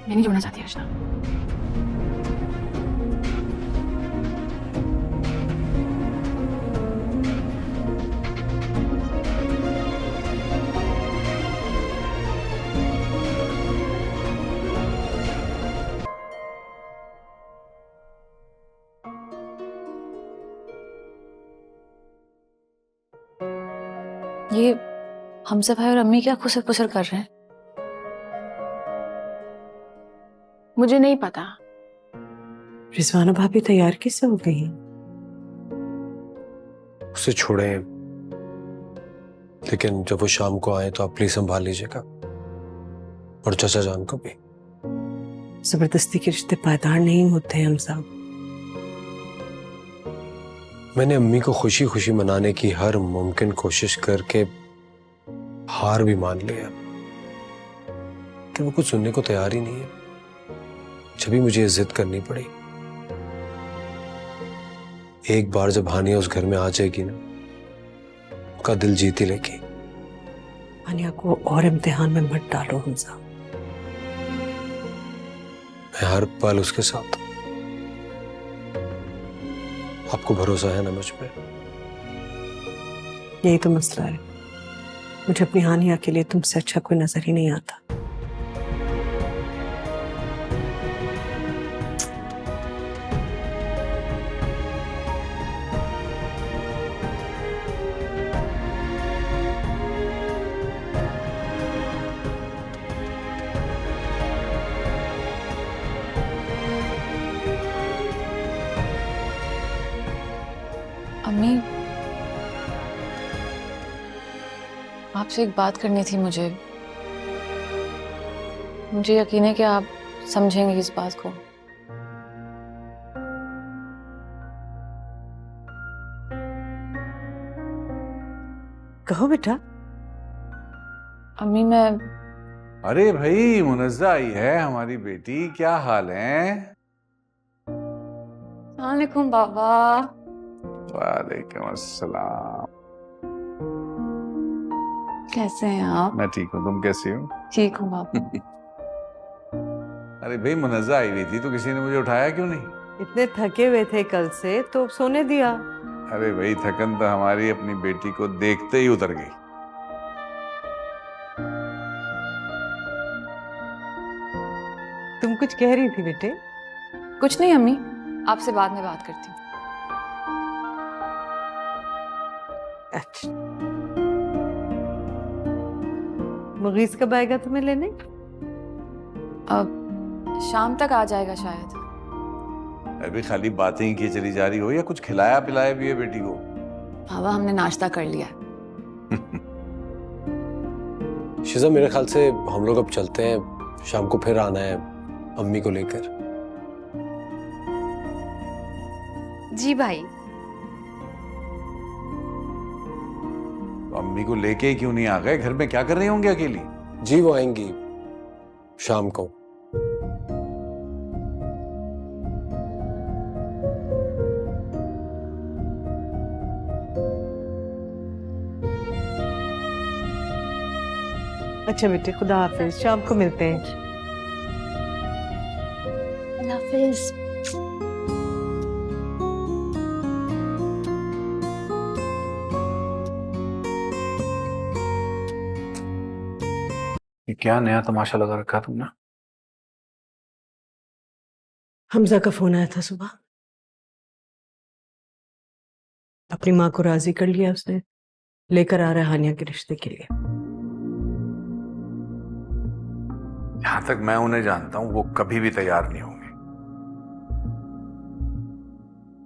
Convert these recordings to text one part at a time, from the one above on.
मैं नहीं जोड़ना चाहती रिश्ता। ये हमसे भाई और अम्मी क्या खुसर पुसर कर रहे हैं? मुझे नहीं पता। रिजवाना भाभी तैयार किससे हो गई हैं? उसे छोड़ें, लेकिन जब वो शाम को आए तो आप प्लीज संभाल लीजिएगा, और चाचा जान को भी। जबरदस्ती के रिश्ते पायदार नहीं होते हैं हम साहब। मैंने अम्मी को खुशी खुशी मनाने की हर मुमकिन कोशिश करके हार भी मान लिया कि वो कुछ सुनने को तैयार ही नहीं है। जब भी मुझे जिद करनी पड़ी। एक बार जब हानिया उस घर में आ जाएगी ना, उसका दिल जीत ही लेगी। हानिया को और इम्तिहान में मत डालो हम साहब। मैं हर पल उसके साथ। आपको भरोसा है ना मुझ पे? यही तो मसला है, मुझे अपनी हानिया के लिए तुमसे अच्छा कोई नजर ही नहीं आता। अम्मी, आपसे एक बात करनी थी मुझे। मुझे यकीन है कि आप समझेंगे इस बात को। कहो बेटा। अम्मी, मैं अरे भाई, मुनज्जा आई है हमारी बेटी, क्या हाल है? अस्सलाम वालेकुम बाबा। वालेकुम अस्सलाम। कैसे हैं आप? मैं ठीक हूँ, तुम कैसी हो? ठीक हूँ बाबा। अरे भाई, मुनज्जा आई हुई थी तो किसी ने मुझे उठाया क्यों नहीं? इतने थके हुए थे कल से तो सोने दिया। अरे भाई, थकन तो हमारी अपनी बेटी को देखते ही उतर गई। तुम कुछ कह रही थी बेटे? कुछ नहीं अम्मी, आपसे बाद में बात करती हूँ। अच्छा, मुगीज कब आएगा तुम्हें लेने? अब शाम तक आ जाएगा शायद। अभी खाली बातें ही की चली जा रही हो या कुछ खिलाया पिलाया भी है बेटी को? बाबा, हमने नाश्ता कर लिया। शिजा, मेरे ख्याल से हम लोग अब चलते हैं, शाम को फिर आना है अम्मी को लेकर। जी भाई। तो अम्मी को लेके ही क्यों नहीं आ गए? घर में क्या कर रही होंगी अकेली? जी वो आएंगी शाम को। अच्छा बेटे, खुदा हाफिज, शाम को मिलते हैं। अल्लाह हाफिज। ये क्या नया तमाशा लगा रखा तुमने? हमजा का फोन आया था सुबह। अपनी माँ को राजी कर लिया उसने, लेकर आ रहा है हानिया के रिश्ते के लिए। जहां तक मैं उन्हें जानता हूं, वो कभी भी तैयार नहीं होंगे।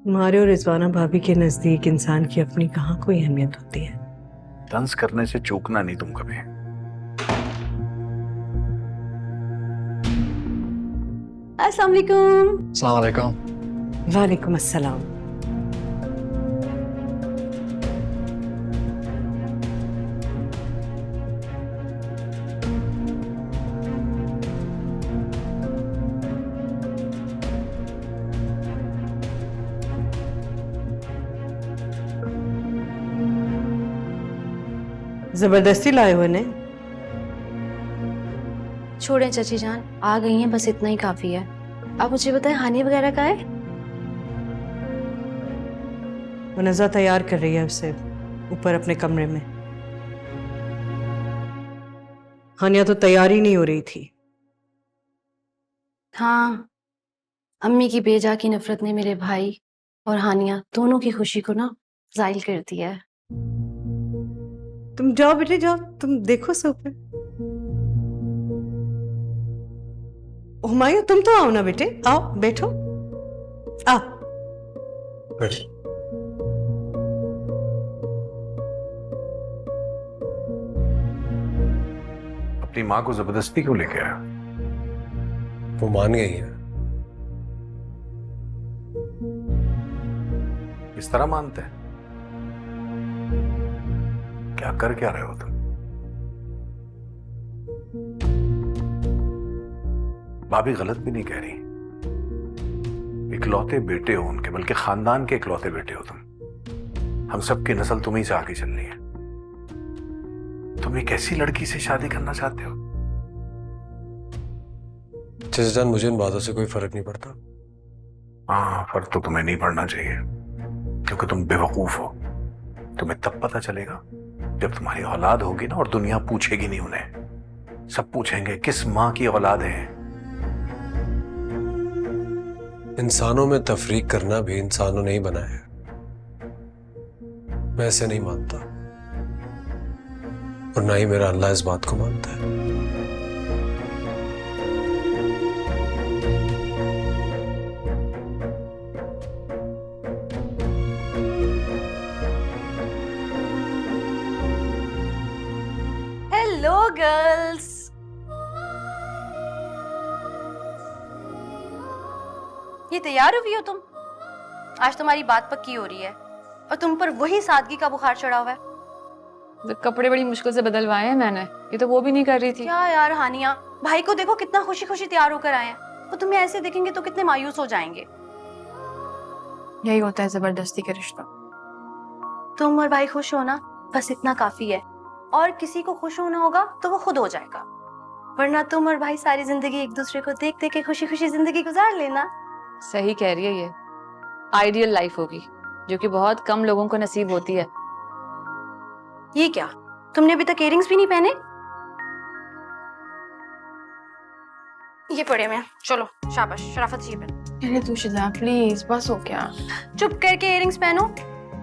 तुम्हारे और रिजवाना भाभी के नजदीक इंसान की अपनी कहाँ कोई अहमियत होती है। तंज करने से चूकना नहीं तुम कभी। अस्सलाम वालेकुम। अस्सलाम वालेकुम। वालेकुम अस्सलाम। जबरदस्ती लाए हो ने? छोड़ें चाची जान, आ गई हैं, बस इतना ही काफी है। आप मुझे बताएं हानिया वगैरह का है? वो नज़ा तैयार कर रही है उसे ऊपर अपने कमरे में। हानिया तो तैयार ही नहीं हो रही थी। हाँ, अम्मी की बेजा की नफरत ने मेरे भाई और हानिया दोनों की खुशी को ना जाहिल कर दिया है। तुम जाओ बेटे जाओ, तुम देखो सोफे। हुमायूं तुम तो आओ ना बेटे, आओ बैठो, आओ। बैठ। अपनी माँ को जबरदस्ती क्यों लेके आया? वो मान गई है। इस तरह मानते हैं? क्या कर क्या रहे हो तुम? भाभी गलत भी नहीं कह रही। इकलौते बेटे हो उनके, बल्कि खानदान के इकलौते बेटे हो तुम। हम सब की नस्ल तुम्ही से आगे चलनी है। तुम एक ऐसी लड़की से शादी करना चाहते हो? चाचा जान, मुझे इन बातों से कोई फर्क नहीं पड़ता। हाँ, फर्क तो तुम्हें नहीं पड़ना चाहिए, क्योंकि तुम बेवकूफ हो। तुम्हें तब पता चलेगा जब तुम्हारी औलाद होगी ना, और दुनिया पूछेगी नहीं उन्हें। सब पूछेंगे किस माँ की औलाद है। इंसानों में तफरीक करना भी इंसानों ने ही बनाया है। मैं ऐसे नहीं मानता, और ना ही मेरा अल्लाह इस बात को मानता है। Hello girls. ये तैयार हुई हो तुम? आज तुम्हारी बात पक्की हो रही है, और तुम पर वही सादगी का बुखार चढ़ा हुआ है। तो कपड़े बड़ी मुश्किल से बदलवाए हैं मैंने, ये तो वो भी नहीं कर रही थी। क्या यार हानिया, भाई को देखो कितना खुशी खुशी तैयार होकर आए हैं। वो तुम्हें ऐसे देखेंगे तो कितने मायूस हो जाएंगे। यही होता है जबरदस्ती का रिश्ता। तुम और भाई खुश हो ना, बस इतना काफी है। और किसी को खुश होना होगा तो वो खुद हो जाएगा, वरना तुम और भाई सारी जिंदगी एक दूसरे को देख देख के खुशी खुशी जिंदगी गुजार लेना। सही कह रही है, ये आइडियल लाइफ होगी जो कि बहुत कम लोगों को नसीब होती है। ये क्या, तुमने अभी तक इयररिंग्स भी नहीं पहने? ये पड़े मैं, चलो शाबाश, शराफत जी पहन। अरे तू शिजा प्लीज, बस हो क्या। चुप करके इयररिंग्स पहनो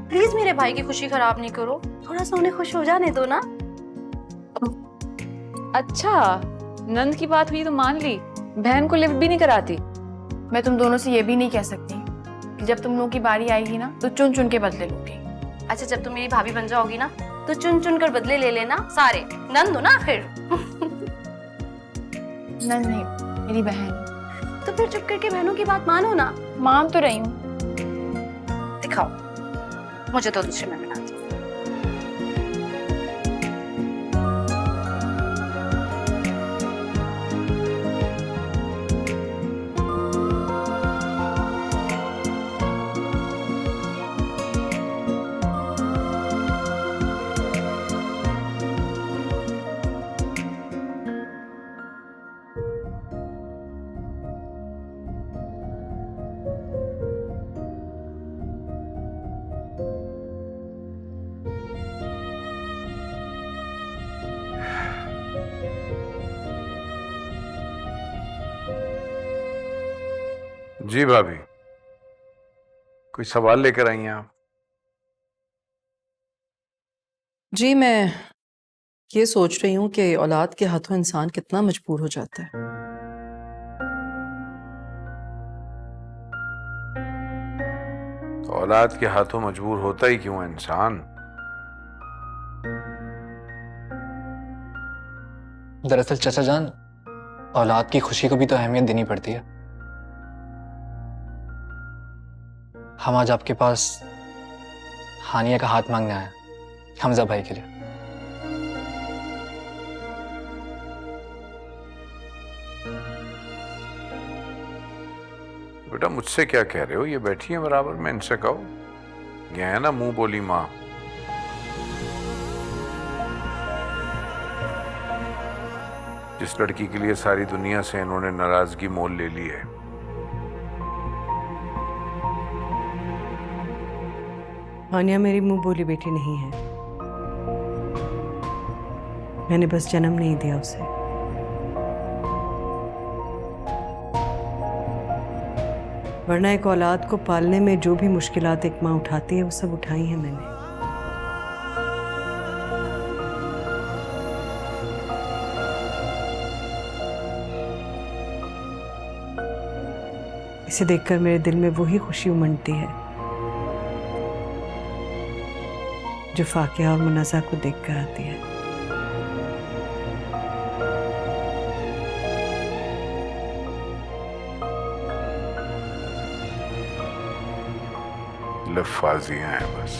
प्लीज, मेरे भाई की खुशी खराब नहीं करो। थोड़ा सा उन्हें खुश हो जाने दो ना। अच्छा, नंद की बात हुई तो मान ली, बहन को लिफ्ट भी नहीं कराती। मैं तुम दोनों से ये भी नहीं कह सकती कि जब तुम लोगों की बारी आएगी ना तो चुन चुन के बदले लोगे। अच्छा, जब तुम मेरी भाभी बन जाओगी ना तो चुन चुन कर बदले ले लेना सारे। नंद हो ना आखिर। नहीं, मेरी बहन। तो फिर चुप करके बहनों की बात मानो ना। मान तो रही हूँ। दिखाओ मुझे तो दूसरे में बना दो। जी भाभी, कोई सवाल लेकर आई हैं आप? जी मैं ये सोच रही हूँ कि औलाद के हाथों इंसान कितना मजबूर हो जाता है। तो औलाद के हाथों मजबूर होता ही क्यों है इंसान? दरअसल चाचा जान, औलाद की खुशी को भी तो अहमियत देनी पड़ती है। हम आज आपके पास हानिया का हाथ मांगने आए हैं, हमजा भाई के लिए। बेटा मुझसे क्या कह रहे हो? ये बैठी है बराबर में, इनसे कहो। ये है ना मुंह बोली माँ। जिस लड़की के लिए सारी दुनिया से इन्होंने नाराजगी मोल ले ली है। हानिया मेरी मुंह बोली बेटी नहीं है। मैंने बस जन्म नहीं दिया उसे। वरना एक औलाद को पालने में जो भी मुश्किलात एक माँ उठाती है वो सब उठाई है मैंने। इसे देखकर मेरे दिल में वही खुशी उमड़ती है जो फाकिया और मुनाजा को देखकर आती है। लफाजियां हैं बस।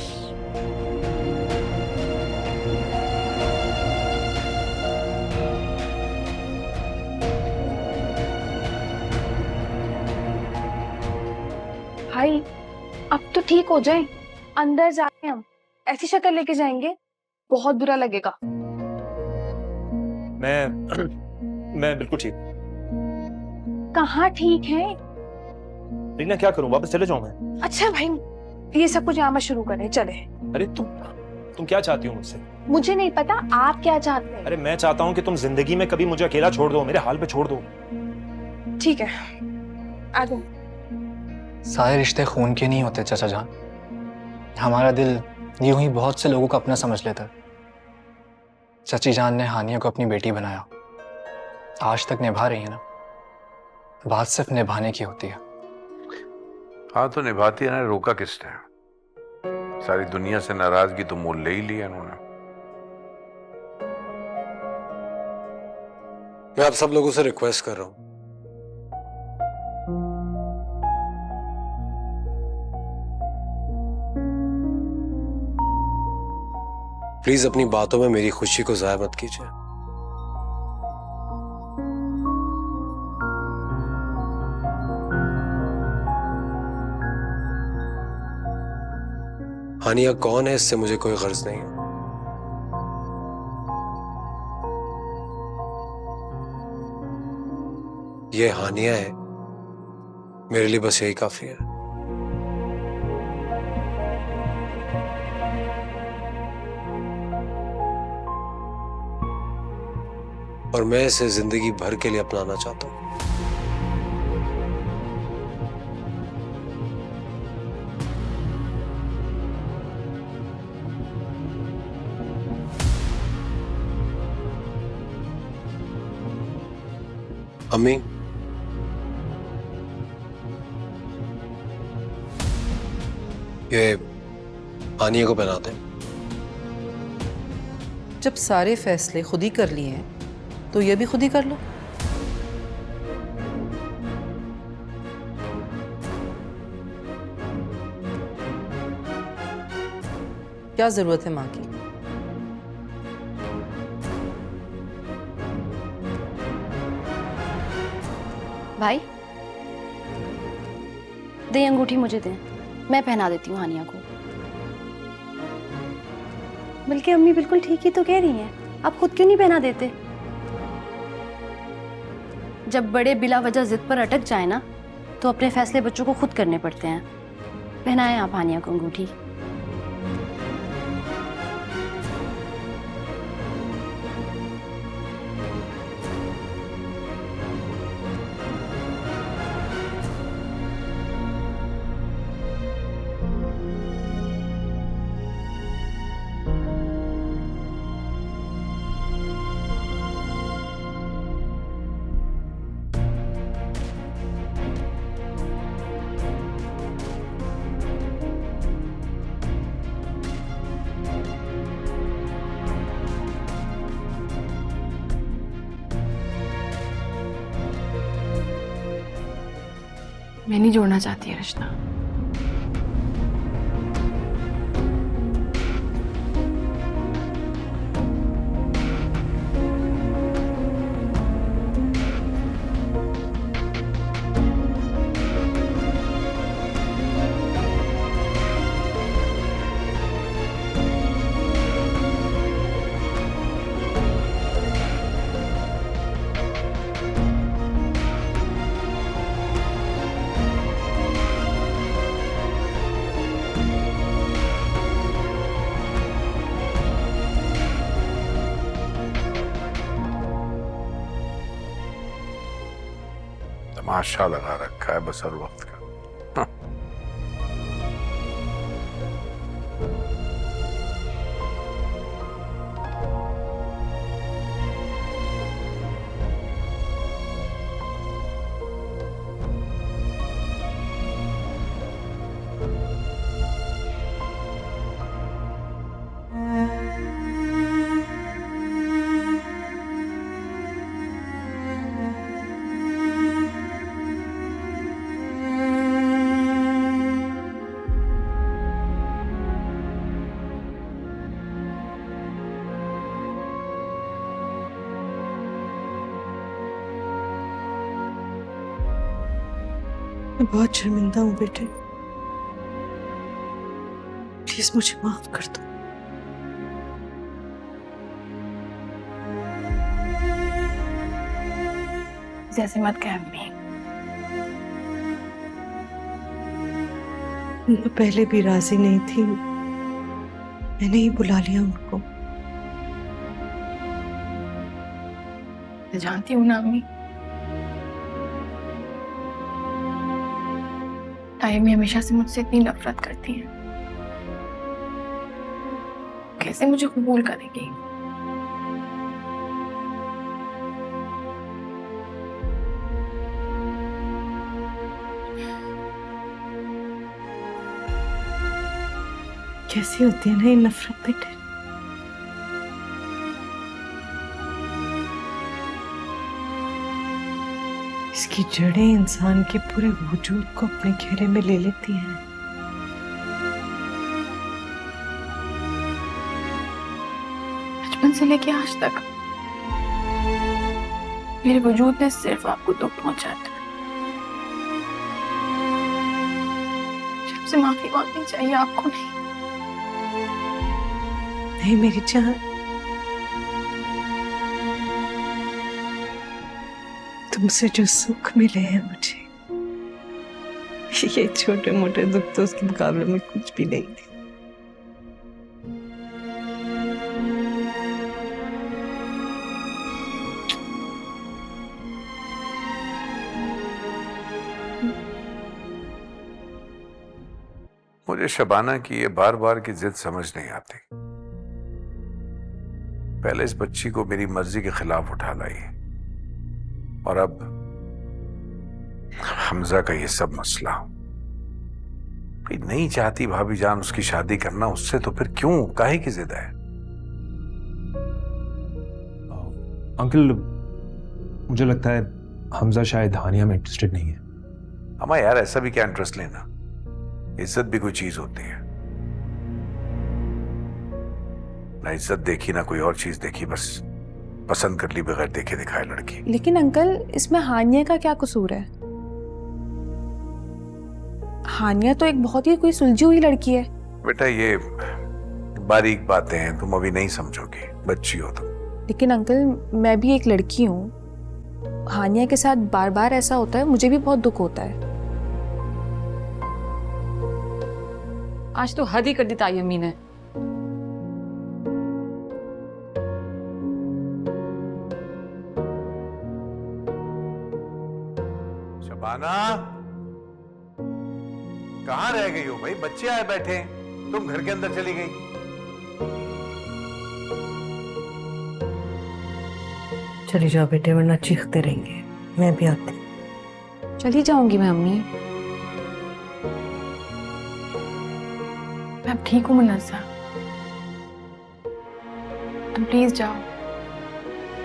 भाई अब तो ठीक हो जाए, अंदर जाके हम ऐसी शक्ल लेके जाएंगे बहुत बुरा लगेगा। मैं बिल्कुल ठीक। कहाँ ठीक है? रीना क्या करूं, वापस चले जाऊं मैं? अच्छा भाई ये सब कुछ यहाँ पर शुरू करें, चले। अरे तुम क्या चाहती हो मुझसे? मुझे नहीं पता आप क्या चाहते हैं। अरे मैं चाहता हूँ कि तुम जिंदगी में कभी मुझे अकेला छोड़ दो, मेरे हाल पे छोड़ दो। ठीक है आ जाओ। सारे रिश्ते खून के नहीं होते चाचा जान। हमारा दिल यूं ही बहुत से लोगों को अपना समझ लेता है। चाची जान ने हानिया को अपनी बेटी बनाया, आज तक निभा रही है ना। बात सिर्फ निभाने की होती है। हाँ तो निभाती है ना, रोका किसने? सारी दुनिया से नाराजगी तो मोल ले ही लिया इन्होंने। मैं आप सब लोगों से रिक्वेस्ट कर रहा हूं, प्लीज अपनी बातों में मेरी खुशी को जाया मत कीजिए। हानिया कौन है इससे मुझे कोई गर्ज नहीं है। ये हानिया है, मेरे लिए बस यही काफी है। और मैं इसे जिंदगी भर के लिए अपनाना चाहता हूं। अम्मी, ये हानिया को पहनाते हैं। जब सारे फैसले खुद ही कर लिए हैं तो ये भी खुद ही कर लो। क्या जरूरत है माँ की? भाई दे अंगूठी मुझे दे, मैं पहना देती हूँ हानिया को। बल्कि अम्मी बिल्कुल ठीक ही तो कह रही हैं, आप खुद क्यों नहीं पहना देते? जब बड़े बिला वजह जिद पर अटक जाए ना तो अपने फैसले बच्चों को खुद करने पड़ते हैं। पहनाएं आप हानिया को अंगूठी। मैं नहीं जोड़ना चाहती है रिश्ता। तमाशा लगा रखा है बस हर वक्त का। मैं बहुत शर्मिंदा हूँ बेटे, प्लीज मुझे माफ कर दो। जैसे मत कह अम्मी। मैं पहले भी राजी नहीं थी, मैंने ही बुला लिया उनको। मैं जानती हूँ ना अम्मी, तायम्मी हमेशा से मुझसे इतनी नफरत करती हैं, कैसे मुझे कबूल करेगी? कैसी होती है ना ये नफरत बेटे, इसकी जड़ें इंसान के पूरे वजूद को अपने घेरे में ले लेती हैं। बचपन से लेके आज तक मेरे वजूद ने सिर्फ आपको दुख पहुंचाया था। सबसे माफी मांगनी चाहिए आपको, नहीं मेरी जान, तुमसे जो सुख मिले हैं मुझे, ये छोटे मोटे दुख तो उसके मुकाबले में कुछ भी नहीं थे। मुझे शबाना की ये बार बार की जिद समझ नहीं आती। पहले इस बच्ची को मेरी मर्जी के खिलाफ उठा लाई, और अब हमजा का ये सब मसला। नहीं चाहती भाभी जान उसकी शादी करना उससे, तो फिर क्यों, काहे की जिद है? अंकल मुझे लगता है हमजा शायद हानिया में इंटरेस्टेड नहीं है। अम्मा यार ऐसा भी क्या इंटरेस्ट लेना, इज्जत भी कोई चीज होती है ना। इज्जत देखी ना कोई और चीज देखी, बस पसंद कर ली बगैर देखे दिखाए लड़की। लेकिन अंकल इसमें हानिया का क्या कसूर है? हानिया तो एक बहुत ही कोई सुलझी हुई लड़की है। बेटा ये बारीक बातें हैं, तुम अभी नहीं समझोगी, बच्ची हो तुम। लेकिन अंकल मैं भी एक लड़की हूँ, हानिया के साथ बार बार ऐसा होता है, मुझे भी बहुत दुख होता है। आज तो हद ही कर दी तायम्मी ने। शबाना कहाँ रह गई हो भाई? बच्चे आए बैठे हैं, तुम घर के अंदर चली गई। चली जाओ बेटे, वरना चीखते रहेंगे। मैं भी आती। चली जाऊंगी मैं अम्मी। मैं अब ठीक हूँ मुन्नज़ा, तुम प्लीज जाओ,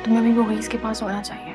तुम्हें अभी वो रईस के पास होना चाहिए।